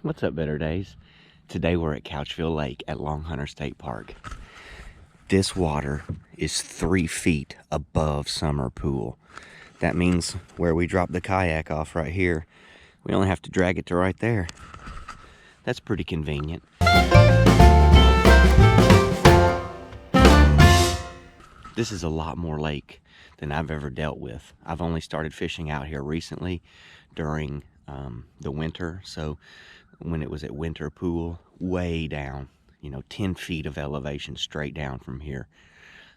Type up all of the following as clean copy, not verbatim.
What's up, Better Days? Today we're at Couchville Lake at Long Hunter State Park. This water is 3 feet above Summer Pool. That means where we drop the kayak off right here, we only have to drag it to right there. That's pretty convenient. This is a lot more lake than I've ever dealt with. I've only started fishing out here recently during the winter, so when it was at winter pool, way down, 10 feet of elevation straight down from here.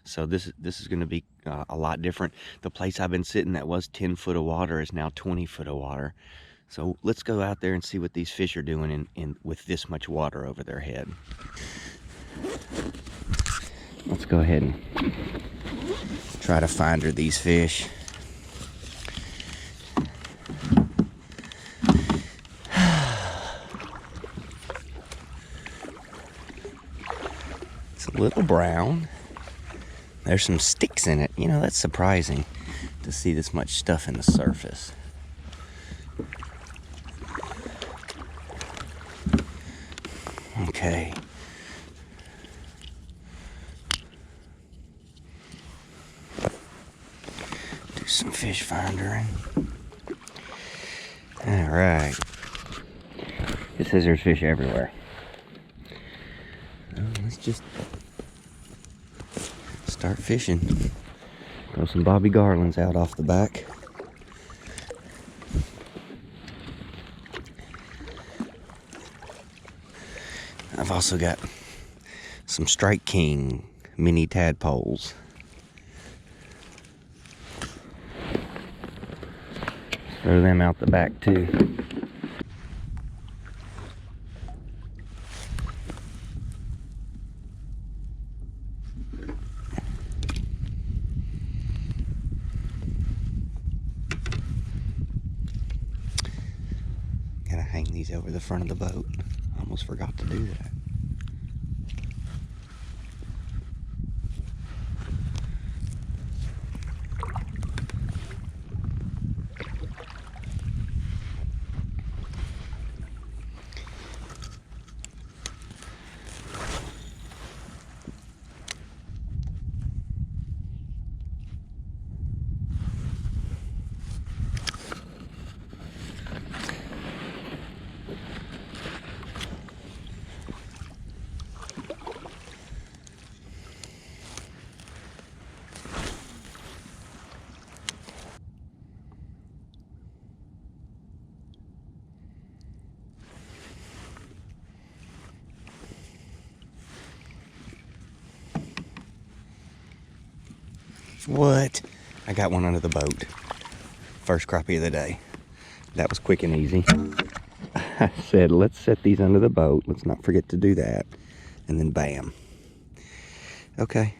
So this is going to be a lot different. The place I've been sitting that was 10 foot of water is now 20 foot of water. So let's go out there and see what these fish are doing with this much water over their head. Let's go ahead and try to find her these fish. It's a little brown. There's some sticks in it. That's surprising to see this much stuff in the surface. Okay. Do some fish findering. All right. It says there's fish everywhere. Let's just start fishing. Throw some Bobby Garlands out off the back. I've also got some Strike King mini tadpoles. Throw them out the back too. Gotta hang these over the front of the boat. I almost forgot to do that. What? I got one under the boat. First crappie of the day. That was quick and easy. I said, let's set these under the boat. Let's not forget to do that. And then bam. Okay.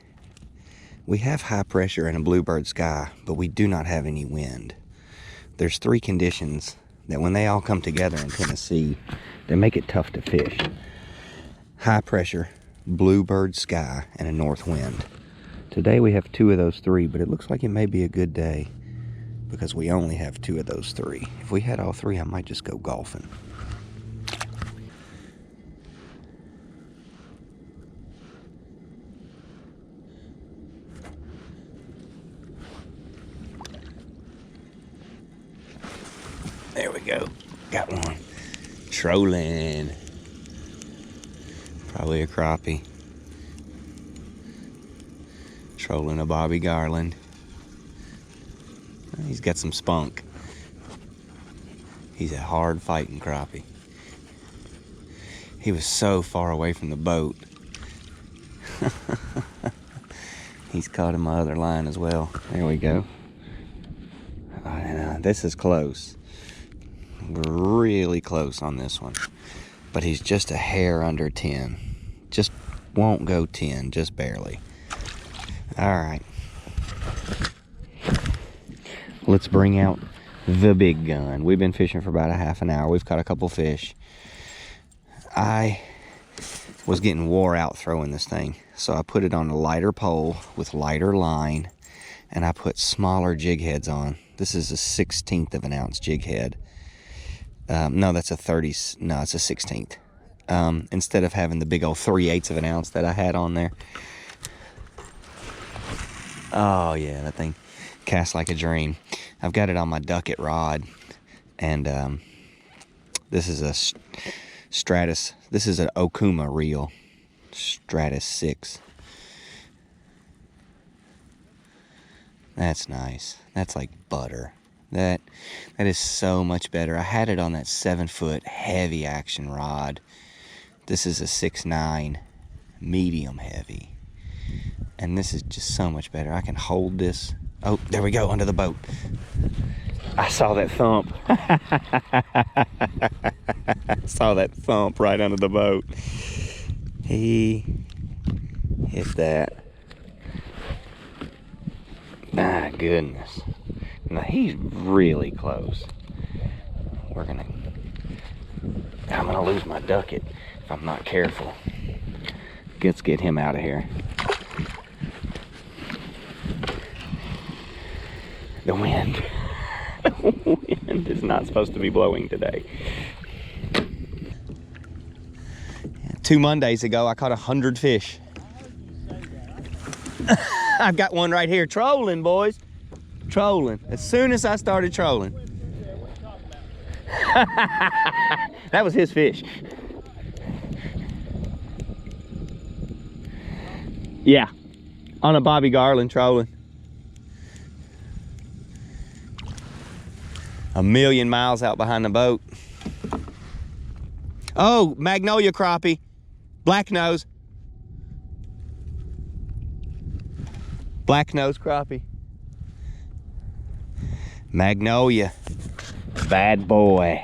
We have high pressure and a bluebird sky, but we do not have any wind. There's 3 conditions that when they all come together in Tennessee, they make it tough to fish. High pressure, bluebird sky, and a north wind. Today we have 2 of those 3, but it looks like it may be a good day because we only have 2 of those 3. If we had all 3, I might just go golfing. There we go. Got one. Trolling. Probably a crappie. Trolling a Bobby Garland. He's got some spunk. He's a hard fighting crappie. He was so far away from the boat. He's caught in my other line as well. There we go. This is close. We're really close on this one. But he's just a hair under 10. Just won't go 10, just barely. All right, let's bring out the big gun. We've been fishing for about a half an hour. We've caught a couple fish. I was getting wore out throwing this thing, so I put it on a lighter pole with lighter line, and I put smaller jig heads on. This is a 1/16 of an ounce jig head. No, that's a 30. No, it's a 16th. Instead of having the big old 3/8 of an ounce that I had on there. Oh yeah, that thing casts like a dream. I've got it on my Ducket rod, and this is a Stratus. This is an Okuma reel, Stratus 6. That's nice. That's like butter. That is so much better. I had it on that 7-foot heavy action rod. This is a 6'9", medium heavy. And this is just so much better. I can hold this. Oh, there we go, under the boat. I saw that thump. I saw that thump right under the boat. He hit that. My goodness. Now he's really close. I'm gonna lose my Ducket if I'm not careful. Let's get him out of here. The wind. The wind is not supposed to be blowing today. 2 Mondays ago, I caught 100 fish. I've got one right here, trolling, boys. Trolling. As soon as I started trolling. That was his fish. Yeah, on a Bobby Garland trolling. 1,000,000 miles out behind the boat. Oh, magnolia crappie, black nose. Black nose crappie. Magnolia, bad boy.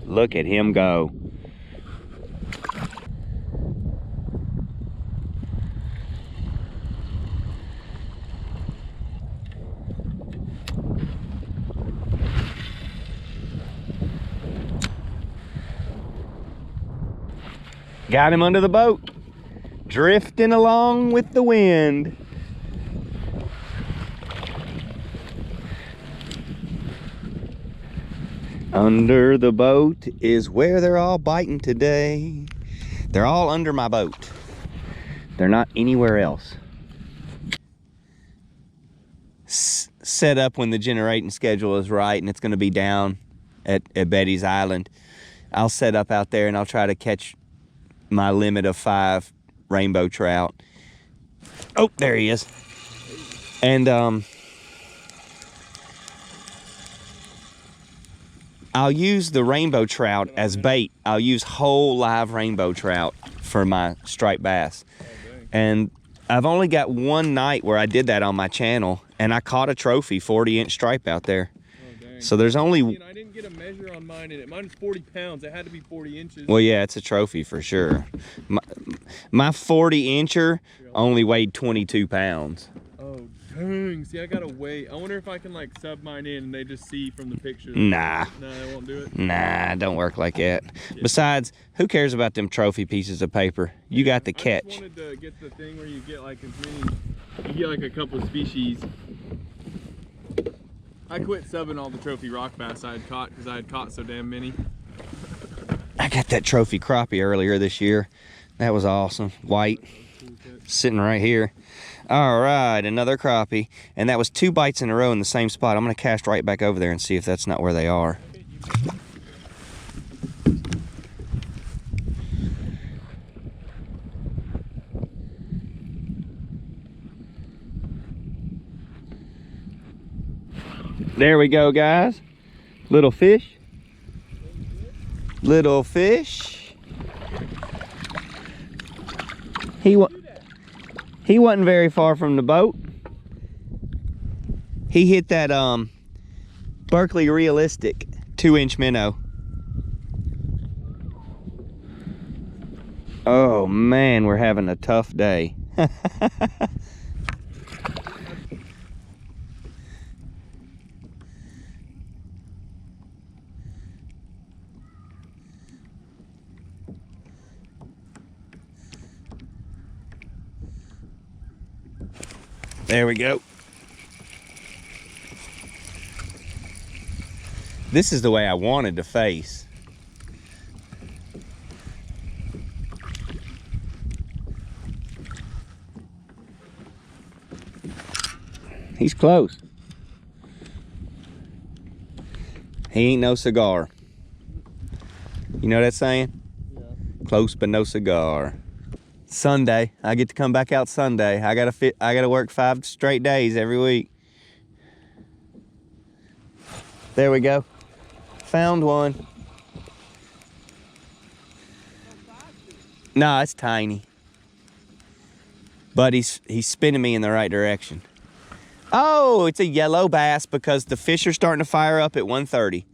Look at him go. Got him under the boat, drifting along with the wind. Under the boat is where they're all biting today. They're all under my boat. They're not anywhere else. Set up when the generating schedule is right and it's going to be down at Betty's Island. I'll set up out there and I'll try to catch my limit of 5 rainbow trout. Oh, there he is. And I'll use the rainbow trout as bait. I'll use whole live rainbow trout for my striped bass. And I've only got one night where I did that on my channel, and I caught a trophy 40-inch stripe out there. So there's only... I didn't get a measure on mine, and mine's 40 pounds. It had to be 40 inches. Well, yeah, it's a trophy for sure. My 40-incher only weighed 22 pounds. Oh, dang. See, I gotta weigh. I wonder if I can, like, sub mine in and they just see from the picture. Nah. No, they won't do it? Nah, don't work like that. Yeah. Besides, who cares about them trophy pieces of paper? You got the catch. I just wanted to get the thing where you get, like, as many... You get, like, a couple of species. I quit subbing all the trophy rock bass I had caught because I had caught so damn many. I got that trophy crappie earlier this year. That was awesome. White, sitting right here. All right, another crappie. And that was 2 bites in a row in the same spot. I'm gonna cast right back over there and see if that's not where they are. There we go, guys. Little fish. Little fish. He wasn't very far from the boat. He hit that Berkeley Realistic 2-inch minnow. Oh man, we're having a tough day. There we go. This is the way I wanted to face. He's close. He ain't no cigar. You know that saying? Yeah. Close but no cigar. Sunday, I get to come back out Sunday. I gotta work 5 straight days every week. There we go. Found one. No, it's tiny. But he's spinning me in the right direction. Oh, it's a yellow bass because the fish are starting to fire up at 1:30.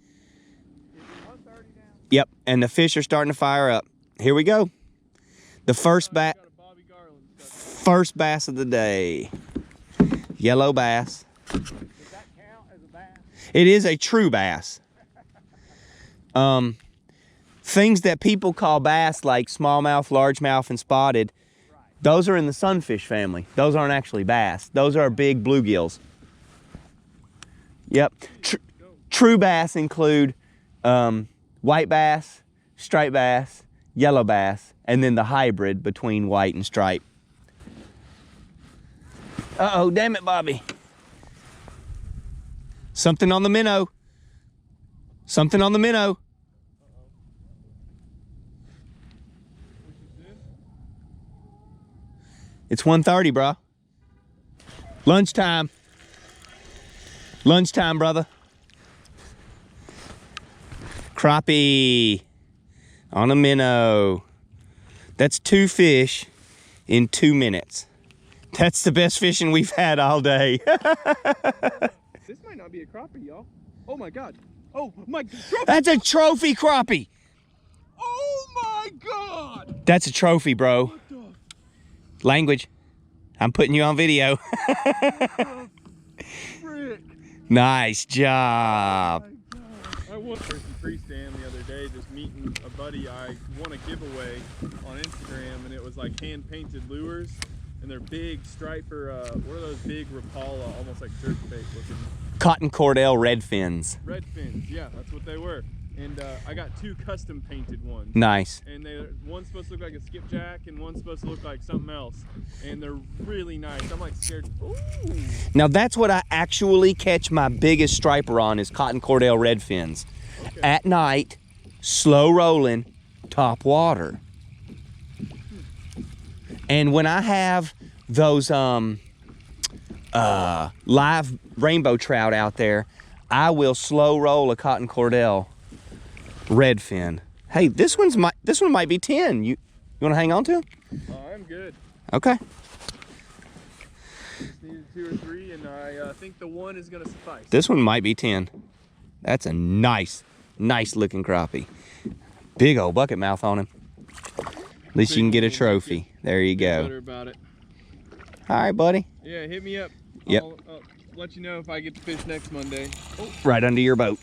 Yep, and the fish are starting to fire up. Here we go. The first bass of the day. Yellow bass. Does that count as a bass? It is a true bass. Things that people call bass like smallmouth, largemouth, and spotted, those are in the sunfish family. Those aren't actually bass. Those are big bluegills. Yep. True bass include white bass, striped bass, yellow bass, and then the hybrid between white and striped. Uh-oh, damn it, Bobby. Something on the minnow. Something on the minnow. It's 1:30, bro. Lunchtime. Lunchtime, brother. Crappie on a minnow. That's 2 fish in 2 minutes. That's the best fishing we've had all day. This might not be a crappie, y'all. Oh my God. Oh my God. That's a trophy crappie. Oh my God. That's a trophy, bro. What the Language. I'm putting you on video. frick? Nice job. Oh my God. I went to pre-stand the other day, just meeting a buddy. I won a giveaway on Instagram, and it was like hand-painted lures, and they're big striper. What are those big Rapala, almost like jerkbait looking? Cotton Cordell red fins. Red fins, yeah, that's what they were. And I got 2 custom painted ones. Nice. And one's supposed to look like a skipjack, and one's supposed to look like something else. And they're really nice. I'm like scared. Ooh. Now that's what I actually catch my biggest striper on is Cotton Cordell red fins. Okay. At night, slow rolling, top water. And when I have those live rainbow trout out there, I will slow roll a Cotton Cordell red fin. Hey, this one might be 10. You want to hang on to him? I'm good. Okay. Just needed 2 or 3, and I think the 1 is gonna suffice. This one might be 10. That's a nice looking crappie. Big old bucket mouth on him. At least you can get a trophy. There you go. Better about it. All right, buddy. Yeah, hit me up. Yep. I'll let you know if I get to fish next Monday. Oh. Right under your boat.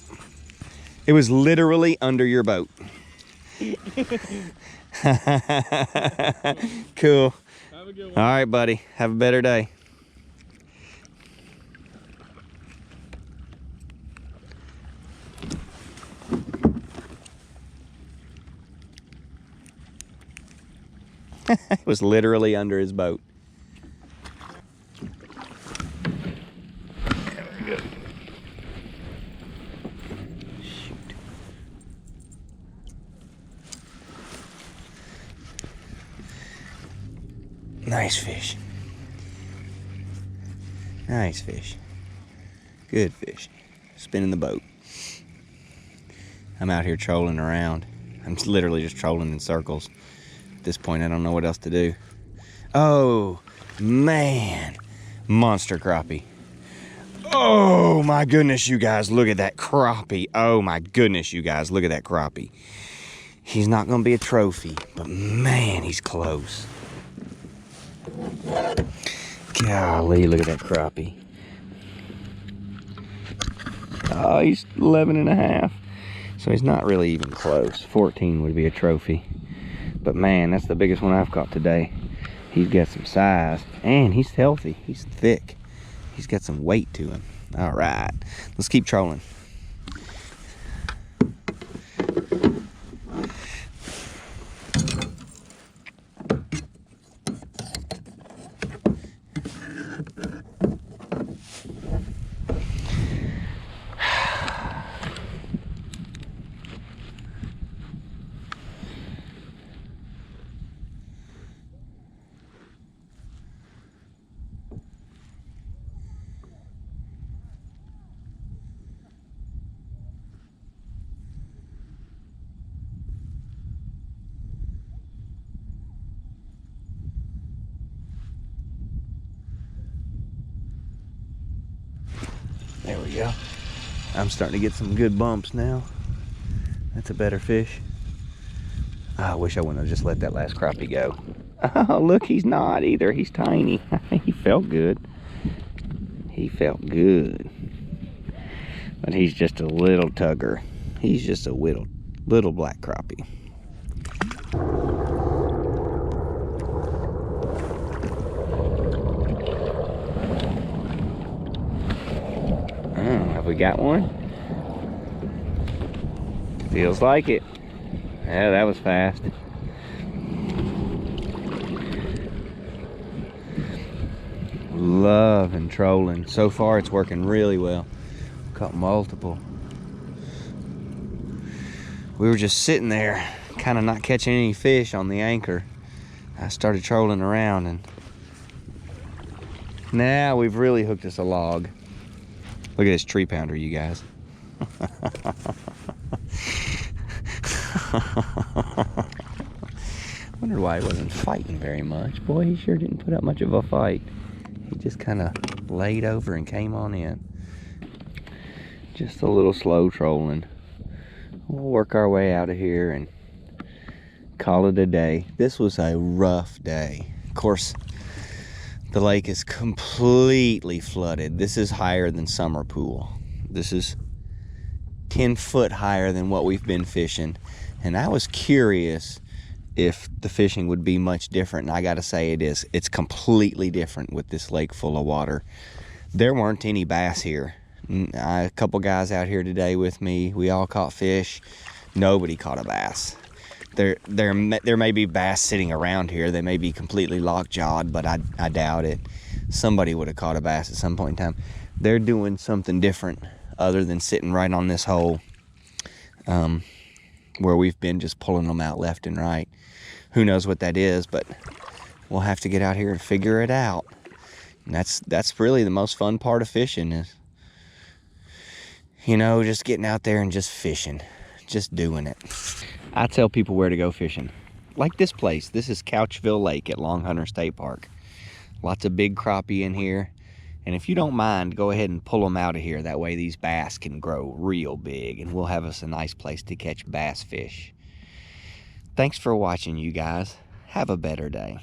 It was literally under your boat. Cool. Have a good one. All right, buddy. Have a better day. It was literally under his boat. There we go. Shoot. Nice fish. Nice fish. Good fish. Spinning the boat. I'm out here trolling around. I'm literally just trolling in circles. At this point, I don't know what else to do. Oh, man. Monster crappie. Oh, my goodness, you guys. Look at that crappie. Oh, my goodness, you guys. Look at that crappie. He's not going to be a trophy, but, man, he's close. Golly, look at that crappie. Oh, he's 11 and a half. So he's not really even close. 14 would be a trophy. But man, that's the biggest one I've caught today. He's got some size and he's healthy. He's thick. He's got some weight to him. All right, let's keep trolling. go. I'm starting to get some good bumps now. That's a better fish. I wish I wouldn't have just let that last crappie go. Oh, look, he's not either. He's tiny. He felt good. He felt good. But he's just a little tugger. He's just a little black crappie. Oh, have we got one? Feels like it. Yeah, that was fast. Loving trolling. So far it's working really well. Caught multiple. We were just sitting there, kind of not catching any fish on the anchor. I started trolling around, and now we've really hooked us a log. Look at this tree pounder, you guys. Wondered why he wasn't fighting very much. Boy, he sure didn't put up much of a fight. He just kind of laid over and came on in. Just a little slow trolling. We'll work our way out of here and call it a day. This was a rough day. Of course, the lake is completely flooded. This is higher than summer pool. This is 10 foot higher than what we've been fishing. And I was curious if the fishing would be much different, and I gotta say it is. It's completely different with this lake full of water. There weren't any bass here. A couple guys out here today with me, we all caught fish. Nobody caught a bass. There may be bass sitting around here. They may be completely lockjawed, but I doubt it. Somebody would have caught a bass at some point in time. They're doing something different other than sitting right on this hole, where we've been just pulling them out left and right. Who knows what that is, but we'll have to get out here and figure it out. And that's really the most fun part of fishing, is, you know, just getting out there and just fishing, just doing it. I tell people where to go fishing. Like this place. This is Couchville Lake at Long Hunter State Park. Lots of big crappie in here. And if you don't mind, go ahead and pull them out of here. That way these bass can grow real big, and we'll have us a nice place to catch bass fish. Thanks for watching, you guys. Have a better day.